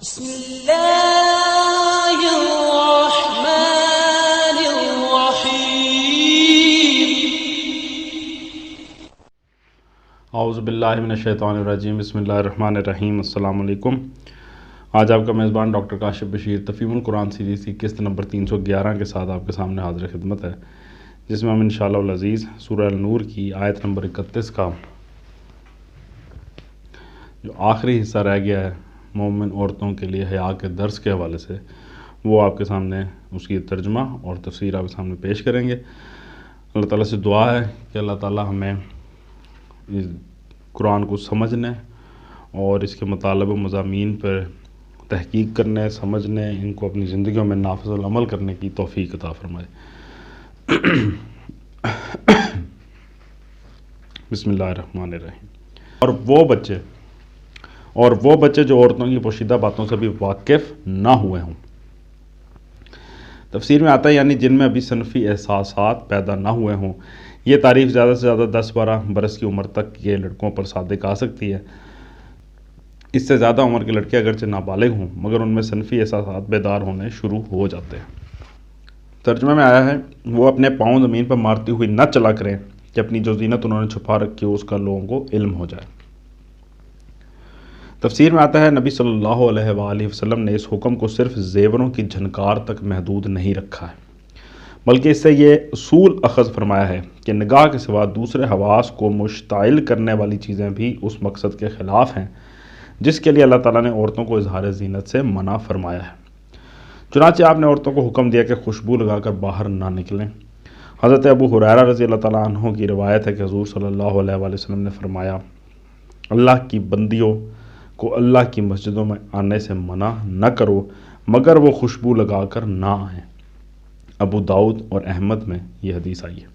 بسم اللہ الرحمن الرحیم۔ اعوذ باللہ من الشیطان الرجیم، بسم اللہ الرحمن الرحیم۔ السلام علیکم۔ آج آپ کا میزبان ڈاکٹر کاشف بشیر تفہیم القرآن سیریز کی قسط نمبر 311 کے ساتھ آپ کے سامنے حاضر خدمت ہے، جس میں ہم انشاءاللہ العزیز سورہ النور کی آیت نمبر 31 کا جو آخری حصہ رہ گیا ہے مومن عورتوں کے لیے حیا کے درس کے حوالے سے، وہ آپ کے سامنے اس کی ترجمہ اور تفسیر آپ کے سامنے پیش کریں گے۔ اللہ تعالیٰ سے دعا ہے کہ اللہ تعالیٰ ہمیں اس قرآن کو سمجھنے اور اس کے مطالب و مضامین پر تحقیق کرنے، سمجھنے، ان کو اپنی زندگیوں میں نافذ العمل کرنے کی توفیق عطا فرمائے۔ بسم اللہ الرحمن الرحیم۔ اور وہ بچے جو عورتوں کی پوشیدہ باتوں سے بھی واقف نہ ہوئے ہوں۔ تفسیر میں آتا ہے یعنی جن میں ابھی صنفی احساسات پیدا نہ ہوئے ہوں۔ یہ تعریف زیادہ سے زیادہ 10-12 برس کی عمر تک کے لڑکوں پر صادق آ سکتی ہے۔ اس سے زیادہ عمر کے لڑکے اگرچہ نابالغ ہوں مگر ان میں صنفی احساسات بیدار ہونے شروع ہو جاتے ہیں۔ ترجمے میں آیا ہے وہ اپنے پاؤں زمین پر مارتی ہوئی نہ چلا کریں کہ اپنی جو زینت انہوں نے چھپا رکھی ہو اس کا لوگوں کو علم ہو جائے۔ تفسیر میں آتا ہے نبی صلی اللہ علیہ وآلہ وسلم نے اس حکم کو صرف زیوروں کی جھنکار تک محدود نہیں رکھا ہے، بلکہ اس سے یہ اصول اخذ فرمایا ہے کہ نگاہ کے سوا دوسرے حواس کو مشتعل کرنے والی چیزیں بھی اس مقصد کے خلاف ہیں جس کے لیے اللہ تعالیٰ نے عورتوں کو اظہار زینت سے منع فرمایا ہے۔ چنانچہ آپ نے عورتوں کو حکم دیا کہ خوشبو لگا کر باہر نہ نکلیں۔ حضرت ابو ہریرہ رضی اللہ تعالیٰ عنہ کی روایت ہے کہ حضور صلی اللہ علیہ وآلہ وسلم نے فرمایا، اللہ کی بندیوں کو اللہ کی مسجدوں میں آنے سے منع نہ کرو مگر وہ خوشبو لگا کر نہ آئیں۔ ابو داؤد اور احمد میں یہ حدیث آئی ہے۔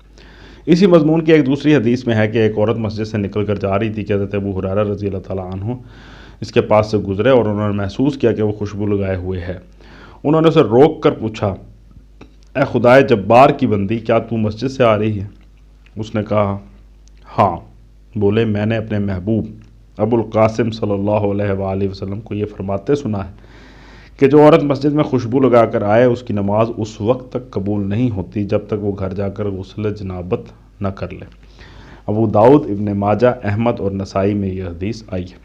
اسی مضمون کی ایک دوسری حدیث میں ہے کہ ایک عورت مسجد سے نکل کر جا رہی تھی کہ حضرت ابو ہریرہ رضی اللہ تعالیٰ عنہ اس کے پاس سے گزرے اور انہوں نے محسوس کیا کہ وہ خوشبو لگائے ہوئے ہے۔ انہوں نے اسے روک کر پوچھا، اے خدائے جبار کی بندی، کیا تو مسجد سے آ رہی ہے؟ اس نے کہا ہاں۔ بولے، میں نے اپنے محبوب ابو القاسم صلی اللہ علیہ وآلہ وسلم کو یہ فرماتے سنا ہے کہ جو عورت مسجد میں خوشبو لگا کر آئے اس کی نماز اس وقت تک قبول نہیں ہوتی جب تک وہ گھر جا کر غسل جنابت نہ کر لے۔ ابو داؤد، ابن ماجہ، احمد اور نسائی میں یہ حدیث آئی ہے۔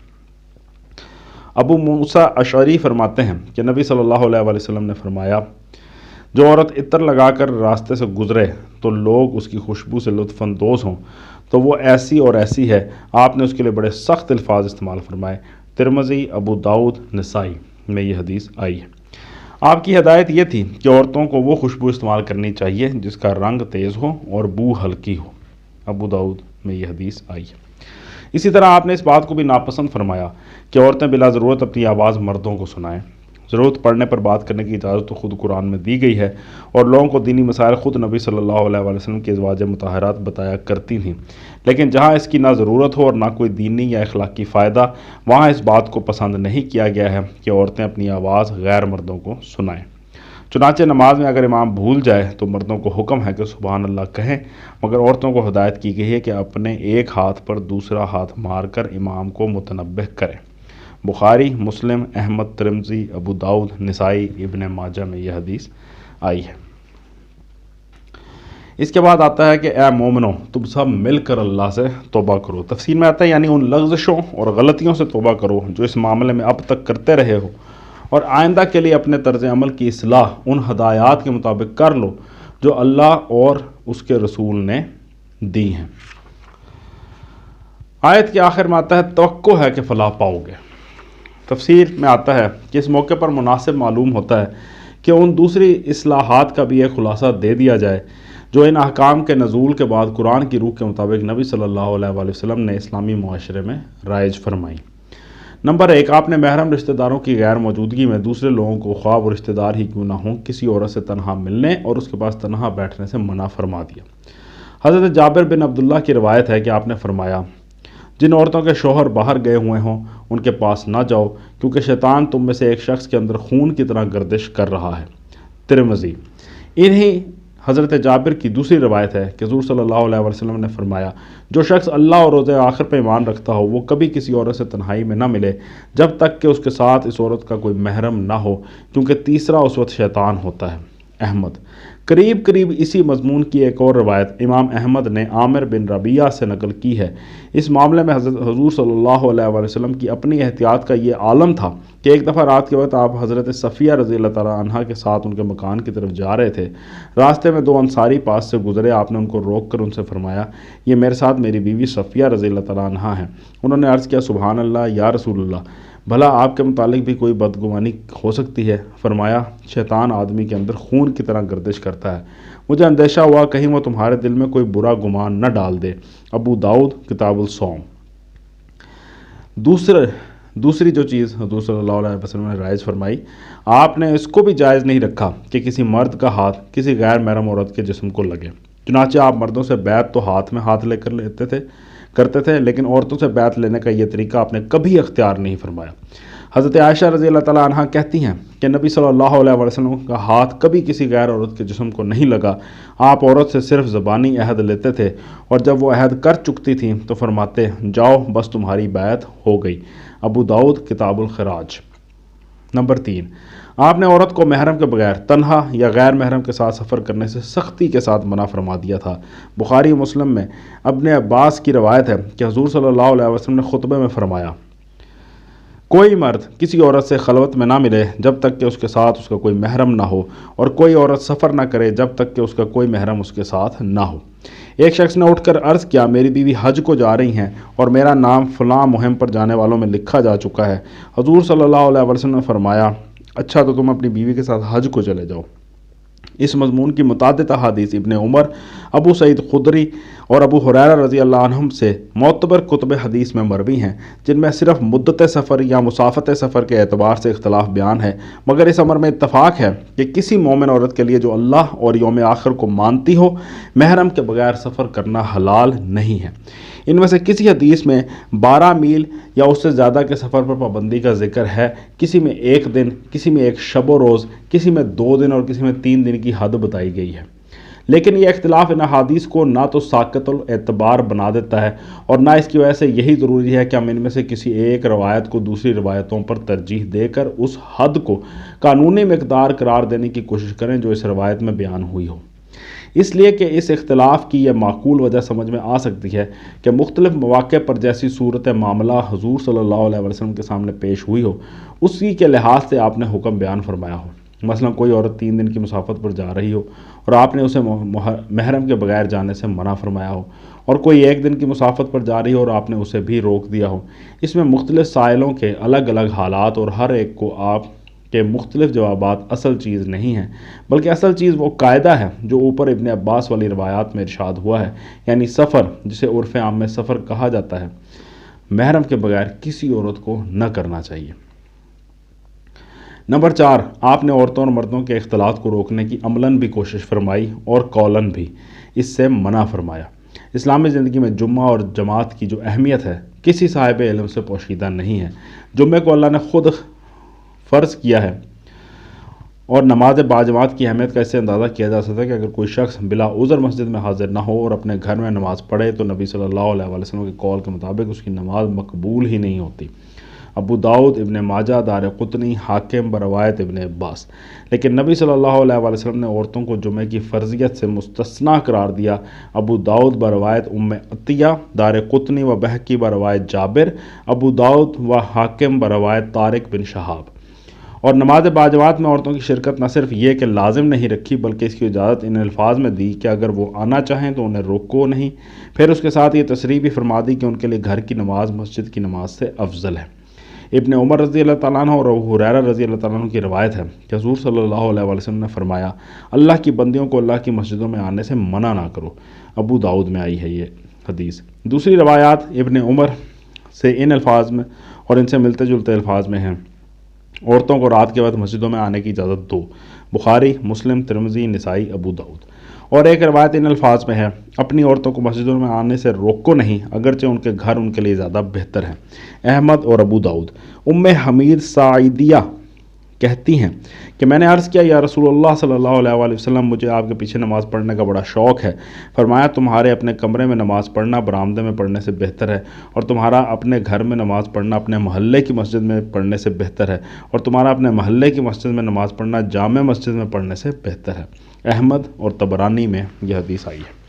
ابو موسیٰ اشعری فرماتے ہیں کہ نبی صلی اللہ علیہ وآلہ وسلم نے فرمایا، جو عورت عطر لگا کر راستے سے گزرے تو لوگ اس کی خوشبو سے لطف اندوز ہوں تو وہ ایسی اور ایسی ہے۔ آپ نے اس کے لیے بڑے سخت الفاظ استعمال فرمائے۔ ترمذی، ابو داؤد، نسائی میں یہ حدیث آئی ہے۔ آپ کی ہدایت یہ تھی کہ عورتوں کو وہ خوشبو استعمال کرنی چاہیے جس کا رنگ تیز ہو اور بو ہلکی ہو۔ ابو داؤد میں یہ حدیث آئی ہے۔ اسی طرح آپ نے اس بات کو بھی ناپسند فرمایا کہ عورتیں بلا ضرورت اپنی آواز مردوں کو سنائیں۔ ضرورت پڑنے پر بات کرنے کی اجازت تو خود قرآن میں دی گئی ہے اور لوگوں کو دینی مسائل خود نبی صلی اللہ علیہ وآلہ وسلم کی ازواج مطہرات بتایا کرتی تھیں، لیکن جہاں اس کی نہ ضرورت ہو اور نہ کوئی دینی یا اخلاقی فائدہ، وہاں اس بات کو پسند نہیں کیا گیا ہے کہ عورتیں اپنی آواز غیر مردوں کو سنائیں۔ چنانچہ نماز میں اگر امام بھول جائے تو مردوں کو حکم ہے کہ سبحان اللہ کہیں، مگر عورتوں کو ہدایت کی گئی ہے کہ اپنے ایک ہاتھ پر دوسرا ہاتھ مار کر امام کو متنبہ کریں۔ بخاری، مسلم، احمد، ترمذی، ابو داؤد، نسائی، ابن ماجہ میں یہ حدیث آئی ہے۔ اس کے بعد آتا ہے کہ اے مومنو، تم سب مل کر اللہ سے توبہ کرو۔ تفسیر میں آتا ہے یعنی ان لغزشوں اور غلطیوں سے توبہ کرو جو اس معاملے میں اب تک کرتے رہے ہو، اور آئندہ کے لیے اپنے طرز عمل کی اصلاح ان ہدایات کے مطابق کر لو جو اللہ اور اس کے رسول نے دی ہیں۔ آیت کے آخر میں آتا ہے توقع ہے کہ فلاح پاؤ گے۔ تفسیر میں آتا ہے کہ اس موقع پر مناسب معلوم ہوتا ہے کہ ان دوسری اصلاحات کا بھی ایک خلاصہ دے دیا جائے جو ان احکام کے نزول کے بعد قرآن کی روح کے مطابق نبی صلی اللہ علیہ وآلہ وسلم نے اسلامی معاشرے میں رائج فرمائی۔ نمبر 1، آپ نے محرم رشتہ داروں کی غیر موجودگی میں دوسرے لوگوں کو خواہ وہ رشتہ دار ہی کیوں نہ ہوں کسی عورت سے تنہا ملنے اور اس کے پاس تنہا بیٹھنے سے منع فرما دیا۔ حضرت جابر بن عبداللہ کی روایت ہے کہ آپ نے فرمایا، جن عورتوں کے شوہر باہر گئے ہوئے ہوں ان کے پاس نہ جاؤ کیونکہ شیطان تم میں سے ایک شخص کے اندر خون کی طرح گردش کر رہا ہے۔ ترمذی۔ انہی حضرت جابر کی دوسری روایت ہے کہ حضور صلی اللہ علیہ وسلم نے فرمایا، جو شخص اللہ اور روز آخر پہ ایمان رکھتا ہو وہ کبھی کسی عورت سے تنہائی میں نہ ملے جب تک کہ اس کے ساتھ اس عورت کا کوئی محرم نہ ہو، کیونکہ تیسرا اس وقت شیطان ہوتا ہے۔ احمد۔ قریب اسی مضمون کی ایک اور روایت امام احمد نے عامر بن ربیعہ سے نقل کی ہے۔ اس معاملے میں حضور صلی اللہ علیہ وسلم کی اپنی احتیاط کا یہ عالم تھا کہ ایک دفعہ رات کے وقت آپ حضرت صفیہ رضی اللہ تعالیٰ عنہ کے ساتھ ان کے مکان کی طرف جا رہے تھے۔ راستے میں دو انصاری پاس سے گزرے، آپ نے ان کو روک کر ان سے فرمایا، یہ میرے ساتھ میری بیوی صفیہ رضی اللہ تعالیٰ عنہ ہیں۔ انہوں نے عرض کیا، سبحان اللہ یا رسول اللہ، بھلا آپ کے متعلق بھی کوئی بدگمانی ہو سکتی ہے؟ فرمایا، شیطان آدمی کے اندر خون کی طرح گردش کرتا ہے، مجھے اندیشہ ہوا کہیں وہ تمہارے دل میں کوئی برا گمان نہ ڈال دے۔ ابو داؤد کتاب الصوم۔ دوسری جو چیز حضور صلی اللہ علیہ وسلم نے رائج فرمائی، آپ نے اس کو بھی جائز نہیں رکھا کہ کسی مرد کا ہاتھ کسی غیر محرم عورت کے جسم کو لگے۔ چنانچہ آپ مردوں سے بیعت تو ہاتھ میں ہاتھ لے کر کرتے تھے، لیکن عورتوں سے بیعت لینے کا یہ طریقہ آپ نے کبھی اختیار نہیں فرمایا۔ حضرت عائشہ رضی اللہ تعالیٰ عنہ کہتی ہیں کہ نبی صلی اللہ علیہ وسلم کا ہاتھ کبھی کسی غیر عورت کے جسم کو نہیں لگا۔ آپ عورت سے صرف زبانی عہد لیتے تھے، اور جب وہ عہد کر چکتی تھیں تو فرماتے، جاؤ بس تمہاری بیعت ہو گئی۔ ابو داؤد کتاب الخراج۔ نمبر 3، آپ نے عورت کو محرم کے بغیر تنہا یا غیر محرم کے ساتھ سفر کرنے سے سختی کے ساتھ منع فرما دیا تھا۔ بخاری و مسلم میں ابن عباس کی روایت ہے کہ حضور صلی اللہ علیہ وسلم نے خطبے میں فرمایا، کوئی مرد کسی عورت سے خلوت میں نہ ملے جب تک کہ اس کے ساتھ اس کا کوئی محرم نہ ہو، اور کوئی عورت سفر نہ کرے جب تک کہ اس کا کوئی محرم اس کے ساتھ نہ ہو۔ ایک شخص نے اٹھ کر عرض کیا، میری بیوی حج کو جا رہی ہیں اور میرا نام فلاں مہم پر جانے والوں میں لکھا جا چکا ہے۔ حضور صلی اللہ علیہ وسلم نے فرمایا، اچھا تو تم اپنی بیوی کے ساتھ حج کو چلے جاؤ۔ اس مضمون کی متعدد احادیث ابن عمر، ابو سعید خدری اور ابو ہریرہ رضی اللہ عنہم سے معتبر کتب حدیث میں مروی ہیں، جن میں صرف مدت سفر یا مسافت سفر کے اعتبار سے اختلاف بیان ہے، مگر اس امر میں اتفاق ہے کہ کسی مومن عورت کے لیے جو اللہ اور یوم آخر کو مانتی ہو، محرم کے بغیر سفر کرنا حلال نہیں ہے۔ ان میں سے کسی حدیث میں 12 میل یا اس سے زیادہ کے سفر پر پابندی کا ذکر ہے، کسی میں 1 دن، کسی میں 1 شب و روز، کسی میں 2 دن اور کسی میں 3 دن کی حد بتائی گئی ہے۔ لیکن یہ اختلاف ان احادیث کو نہ تو ساقط الاعتبار بنا دیتا ہے اور نہ اس کی وجہ سے یہی ضروری ہے کہ ہم ان میں سے کسی ایک روایت کو دوسری روایتوں پر ترجیح دے کر اس حد کو قانونی مقدار قرار دینے کی کوشش کریں جو اس روایت میں بیان ہوئی ہو۔ اس لیے کہ اس اختلاف کی یہ معقول وجہ سمجھ میں آ سکتی ہے کہ مختلف مواقع پر جیسی صورت معاملہ حضور صلی اللہ علیہ وسلم کے سامنے پیش ہوئی ہو، اسی کے لحاظ سے آپ نے حکم بیان فرمایا ہو۔ مثلا کوئی عورت 3 دن کی مسافت پر جا رہی ہو اور آپ نے اسے محرم کے بغیر جانے سے منع فرمایا ہو، اور کوئی 1 دن کی مسافت پر جا رہی ہو اور آپ نے اسے بھی روک دیا ہو۔ اس میں مختلف سائلوں کے الگ الگ حالات اور ہر ایک کو آپ کے مختلف جوابات اصل چیز نہیں ہیں، بلکہ اصل چیز وہ قاعدہ ہے جو اوپر ابن عباس والی روایات میں ارشاد ہوا ہے، یعنی سفر جسے عرف عام میں سفر کہا جاتا ہے، محرم کے بغیر کسی عورت کو نہ کرنا چاہیے۔ نمبر 4، آپ نے عورتوں اور مردوں کے اختلاط کو روکنے کی عملاً بھی کوشش فرمائی اور قولاً بھی اس سے منع فرمایا۔ اسلامی زندگی میں جمعہ اور جماعت کی جو اہمیت ہے کسی صاحب علم سے پوشیدہ نہیں ہے۔ جمعے کو اللہ نے خود فرض کیا ہے، اور نماز باجماعت کی اہمیت کا اس سے اندازہ کیا جا سکتا ہے کہ اگر کوئی شخص بلا عذر مسجد میں حاضر نہ ہو اور اپنے گھر میں نماز پڑھے تو نبی صلی اللہ علیہ وسلم کے قول کے مطابق اس کی نماز مقبول ہی نہیں ہوتی۔ ابو داؤد، ابن ماجہ، دارقطنی، حاکم بروایت ابن عباس۔ لیکن نبی صلی اللہ علیہ وسلم نے عورتوں کو جمعے کی فرضیت سے مستثنیٰ قرار دیا۔ ابو داؤد بروایت ام عطیہ، دارقطنی و بہقی بروایت جابر، ابو داؤد و حاکم بروایت طارق بن شہاب۔ اور نماز باجماعت میں عورتوں کی شرکت نہ صرف یہ کہ لازم نہیں رکھی بلکہ اس کی اجازت ان الفاظ میں دی کہ اگر وہ آنا چاہیں تو انہیں روکو نہیں۔ پھر اس کے ساتھ یہ تصریح بھی فرما دی کہ ان کے لیے گھر کی نماز مسجد کی نماز سے افضل ہے۔ ابن عمر رضی اللہ تعالیٰ عنہ اور ابو ہریرہ رضی اللہ تعالیٰ عنہ کی روایت ہے کہ حضور صلی اللہ علیہ وسلم نے فرمایا، اللہ کی بندیوں کو اللہ کی مسجدوں میں آنے سے منع نہ کرو۔ ابو داؤد میں آئی ہے یہ حدیث۔ دوسری روایات ابن عمر سے ان الفاظ میں اور ان سے ملتے جلتے الفاظ میں ہیں، عورتوں کو رات کے وقت مسجدوں میں آنے کی اجازت دو۔ بخاری، مسلم، ترمذی، نسائی، ابو داؤد۔ اور ایک روایت ان الفاظ میں ہے، اپنی عورتوں کو مسجدوں میں آنے سے روکو نہیں اگرچہ ان کے گھر ان کے لیے زیادہ بہتر ہیں۔ احمد اور ابو داؤد۔ ام حمید ساعدیہ کہتی ہیں کہ میں نے عرض کیا یا رسول اللہ صلی اللہ علیہ وآلہ وسلم مجھے آپ کے پیچھے نماز پڑھنے کا بڑا شوق ہے۔ فرمایا تمہارے اپنے کمرے میں نماز پڑھنا برآمدے میں پڑھنے سے بہتر ہے، اور تمہارا اپنے گھر میں نماز پڑھنا اپنے محلے کی مسجد میں پڑھنے سے بہتر ہے، اور تمہارا اپنے محلے کی مسجد میں نماز پڑھنا جامع مسجد میں پڑھنے سے بہتر ہے۔ احمد اور طبرانی میں یہ حدیث آئی ہے۔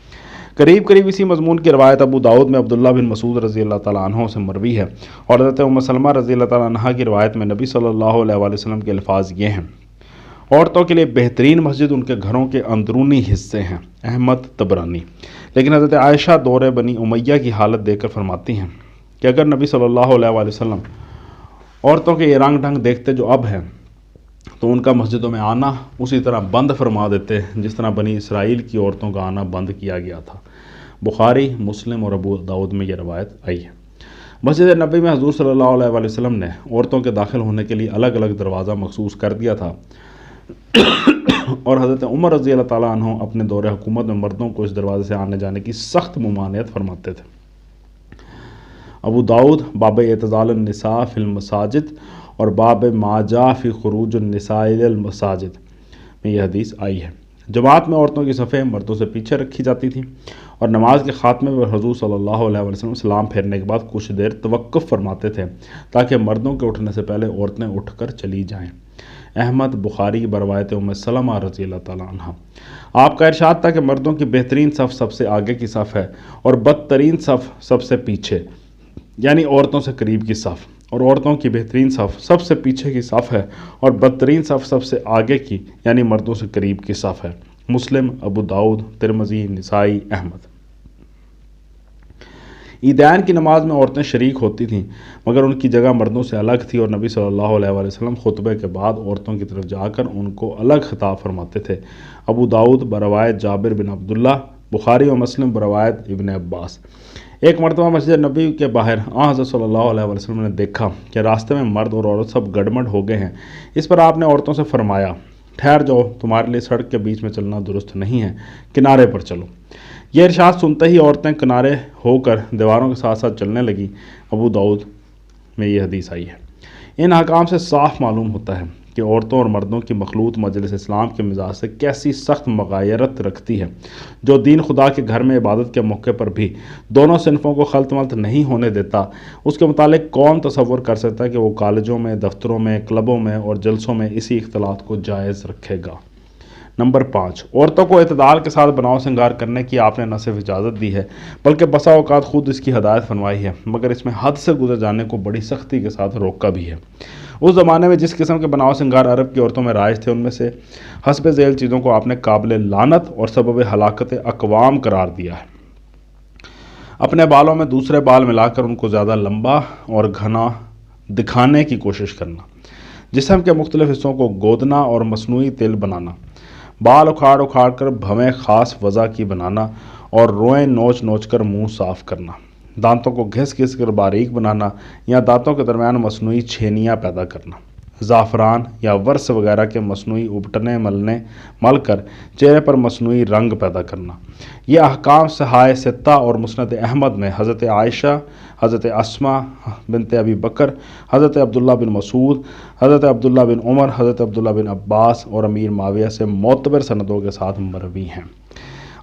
قریب اسی مضمون کی روایت ابو داؤد میں عبداللہ بن مسعود رضی اللہ تعالیٰ عنہ سے مروی ہے، اور حضرت ام سلمہ رضی اللہ تعالیٰ عنہ کی روایت میں نبی صلی اللہ علیہ وآلہ وسلم کے الفاظ یہ ہیں: عورتوں کے لیے بہترین مسجد ان کے گھروں کے اندرونی حصے ہیں۔ احمد طبرانی۔ لیکن حضرت عائشہ دور بنی امیہ کی حالت دیکھ کر فرماتی ہیں کہ اگر نبی صلی اللہ علیہ وآلہ وسلم عورتوں کے یہ رنگ ڈھنگ دیکھتے جو اب ہیں تو ان کا مسجدوں میں آنا اسی طرح بند فرما دیتے جس طرح بنی اسرائیل کی عورتوں کا آنا بند کیا گیا تھا۔ بخاری، مسلم اور ابو داؤد میں یہ روایت آئی ہے۔ مسجد نبی میں حضور صلی اللہ علیہ وآلہ وسلم نے عورتوں کے داخل ہونے کے لیے الگ الگ دروازہ مخصوص کر دیا تھا، اور حضرت عمر رضی اللہ تعالیٰ عنہ اپنے دور حکومت میں مردوں کو اس دروازے سے آنے جانے کی سخت ممانعت فرماتے تھے۔ ابو داؤد باب اعتزال النساء فی المساجد اور باب ما جاء فی خروج النساء الی المساجد میں یہ حدیث آئی ہے۔ جماعت میں عورتوں کی صفیں مردوں سے پیچھے رکھی جاتی تھیں، اور نماز کے خاتمے پر حضور صلی اللہ علیہ وسلم سلام پھیرنے کے بعد کچھ دیر توقف فرماتے تھے تاکہ مردوں کے اٹھنے سے پہلے عورتیں اٹھ کر چلی جائیں۔ احمد، بخاری کی بروایت ام سلمہ رضی اللہ تعالیٰ عنہ۔ آپ کا ارشاد تھا کہ مردوں کی بہترین صف سب سے آگے کی صف ہے، اور بدترین صف سب سے پیچھے، یعنی عورتوں سے قریب کی صف، اور عورتوں کی بہترین صف سب سے پیچھے کی صف ہے، اور بدترین صف سب سے آگے کی یعنی مردوں سے قریب کی صف ہے۔ مسلم، ابو داؤد، ترمذی، نسائی، احمد۔ عیدین کی نماز میں عورتیں شریک ہوتی تھیں، مگر ان کی جگہ مردوں سے الگ تھی، اور نبی صلی اللہ علیہ وآلہ وسلم خطبے کے بعد عورتوں کی طرف جا کر ان کو الگ خطاب فرماتے تھے۔ ابو داؤد بروایت جابر بن عبداللہ، بخاری و مسلم بروایت ابن عباس۔ ایک مرتبہ مسجد نبی کے باہر حضرت صلی اللہ علیہ وسلم نے دیکھا کہ راستے میں مرد اور عورت سب گڑمڑ ہو گئے ہیں۔ اس پر آپ نے عورتوں سے فرمایا، ٹھہر جاؤ، تمہارے لیے سڑک کے بیچ میں چلنا درست نہیں ہے، کنارے پر چلو۔ یہ ارشاد سنتے ہی عورتیں کنارے ہو کر دیواروں کے ساتھ ساتھ چلنے لگیں۔ ابو داؤد میں یہ حدیث آئی ہے۔ ان احکام سے صاف معلوم ہوتا ہے کہ عورتوں اور مردوں کی مخلوط مجلس اسلام کے مزاج سے کیسی سخت مغایرت رکھتی ہے۔ جو دین خدا کے گھر میں عبادت کے موقع پر بھی دونوں صنفوں کو خلط ملط نہیں ہونے دیتا، اس کے متعلق کون تصور کر سکتا ہے کہ وہ کالجوں میں، دفتروں میں، کلبوں میں اور جلسوں میں اسی اختلاط کو جائز رکھے گا۔ نمبر 5، عورتوں کو اعتدال کے ساتھ بناؤ سنگار کرنے کی آپ نے نہ صرف اجازت دی ہے بلکہ بسا اوقات خود اس کی ہدایت فرمائی ہے، مگر اس میں حد سے گزر جانے کو بڑی سختی کے ساتھ روکا بھی ہے۔ اس زمانے میں جس قسم کے بناؤ سنگار عرب کی عورتوں میں رائج تھے، ان میں سے حسب ذیل چیزوں کو آپ نے قابل لعنت اور سبب ہلاکت اقوام قرار دیا ہے۔ اپنے بالوں میں دوسرے بال ملا کر ان کو زیادہ لمبا اور گھنا دکھانے کی کوشش کرنا، جسم کے مختلف حصوں کو گودنا اور مصنوعی تل بنانا، بال اکھاڑ کر بھویں خاص وضع کی بنانا اور روئیں نوچ نوچ کر منہ صاف کرنا، دانتوں کو گھس کر باریک بنانا یا دانتوں کے درمیان مصنوعی چھینیاں پیدا کرنا، زعفران یا ورس وغیرہ کے مصنوعی ابٹنے مل کر چہرے پر مصنوعی رنگ پیدا کرنا۔ یہ احکام صحائح ستہ اور مسند احمد میں حضرت عائشہ، حضرت اسماء بنت ابی بکر، حضرت عبداللہ بن مسعود، حضرت عبداللہ بن عمر، حضرت عبداللہ بن عباس اور امیر معاویہ سے معتبر سندوں کے ساتھ مروی ہیں۔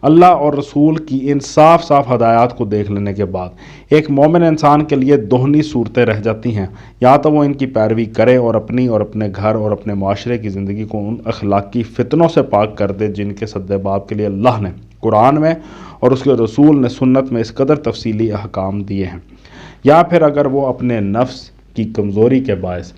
اللہ اور رسول کی ان صاف ہدایات کو دیکھ لینے کے بعد ایک مومن انسان کے لیے دوہنی صورتیں رہ جاتی ہیں، یا تو وہ ان کی پیروی کرے اور اپنی اور اپنے گھر اور اپنے معاشرے کی زندگی کو ان اخلاقی فتنوں سے پاک کر دے جن کے سد باب کے لیے اللہ نے قرآن میں اور اس کے رسول نے سنت میں اس قدر تفصیلی احکام دیے ہیں، یا پھر اگر وہ اپنے نفس کی کمزوری کے باعث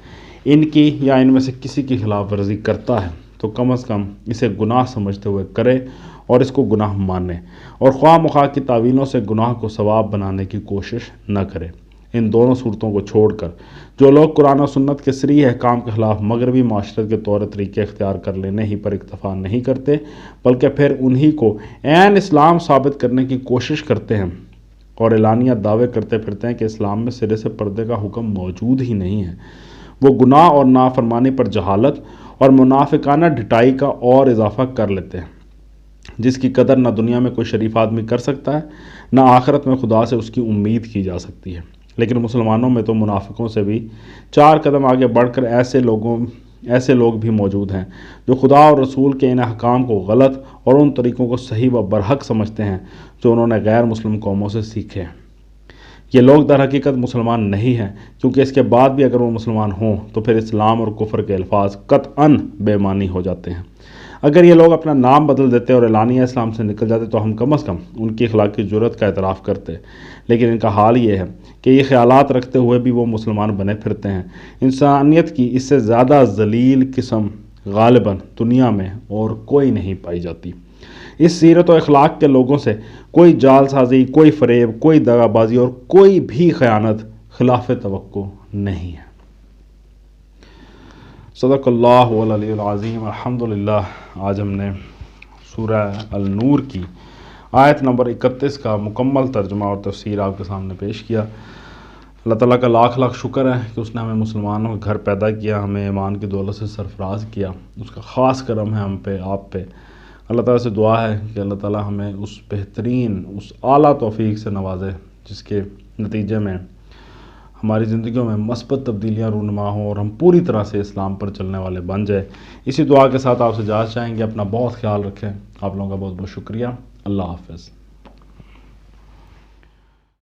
ان کی یا ان میں سے کسی کی خلاف ورزی کرتا ہے تو کم از کم اسے گناہ سمجھتے ہوئے کرے اور اس کو گناہ مانے، اور خواہ مخواہ کی تعویلوں سے گناہ کو ثواب بنانے کی کوشش نہ کرے۔ ان دونوں صورتوں کو چھوڑ کر جو لوگ قرآن و سنت کے صریح احکام کے خلاف مغربی معاشرت کے طور طریقے اختیار کر لینے ہی پر اکتفا نہیں کرتے بلکہ پھر انہی کو عین اسلام ثابت کرنے کی کوشش کرتے ہیں اور اعلانیہ دعوے کرتے پھرتے ہیں کہ اسلام میں سرے سے پردے کا حکم موجود ہی نہیں ہے، وہ گناہ اور نافرمانی پر جہالت اور منافقانہ ڈھٹائی کا اور اضافہ کر لیتے ہیں، جس کی قدر نہ دنیا میں کوئی شریف آدمی کر سکتا ہے، نہ آخرت میں خدا سے اس کی امید کی جا سکتی ہے۔ لیکن مسلمانوں میں تو منافقوں سے بھی 4 قدم آگے بڑھ کر ایسے لوگ بھی موجود ہیں جو خدا اور رسول کے ان احکام کو غلط اور ان طریقوں کو صحیح و برحق سمجھتے ہیں جو انہوں نے غیر مسلم قوموں سے سیکھے ہیں۔ یہ لوگ در حقیقت مسلمان نہیں ہیں، کیونکہ اس کے بعد بھی اگر وہ مسلمان ہوں تو پھر اسلام اور کفر کے الفاظ قطعاً بے معنی ہو جاتے ہیں۔ اگر یہ لوگ اپنا نام بدل دیتے اور اعلانیہ اسلام سے نکل جاتے تو ہم کم از کم ان کی اخلاقی جرأت کا اعتراف کرتے، لیکن ان کا حال یہ ہے کہ یہ خیالات رکھتے ہوئے بھی وہ مسلمان بنے پھرتے ہیں۔ انسانیت کی اس سے زیادہ ذلیل قسم غالباً دنیا میں اور کوئی نہیں پائی جاتی۔ اس سیرت و اخلاق کے لوگوں سے کوئی جال سازی، کوئی فریب، کوئی دغا بازی اور کوئی بھی خیانت خلاف توقع نہیں ہے۔ صدق اللہ العلی العظیم۔ الحمدللہ آج ہم نے سورہ النور کی آیت نمبر 31 کا مکمل ترجمہ اور تفسیر آپ کے سامنے پیش کیا۔ اللہ تعالیٰ کا لاکھ لاکھ شکر ہے کہ اس نے ہمیں مسلمانوں کے گھر پیدا کیا، ہمیں ایمان کی دولت سے سرفراز کیا۔ اس کا خاص کرم ہے ہم پہ، آپ پہ۔ اللہ تعالیٰ سے دعا ہے کہ اللہ تعالیٰ ہمیں اس بہترین، اس اعلیٰ توفیق سے نوازے جس کے نتیجے میں ہماری زندگیوں میں مثبت تبدیلیاں رونما ہوں اور ہم پوری طرح سے اسلام پر چلنے والے بن جائے۔ اسی دعا کے ساتھ آپ سے اجازت چاہیں گے۔ اپنا بہت خیال رکھیں۔ آپ لوگوں کا بہت بہت شکریہ۔ اللہ حافظ۔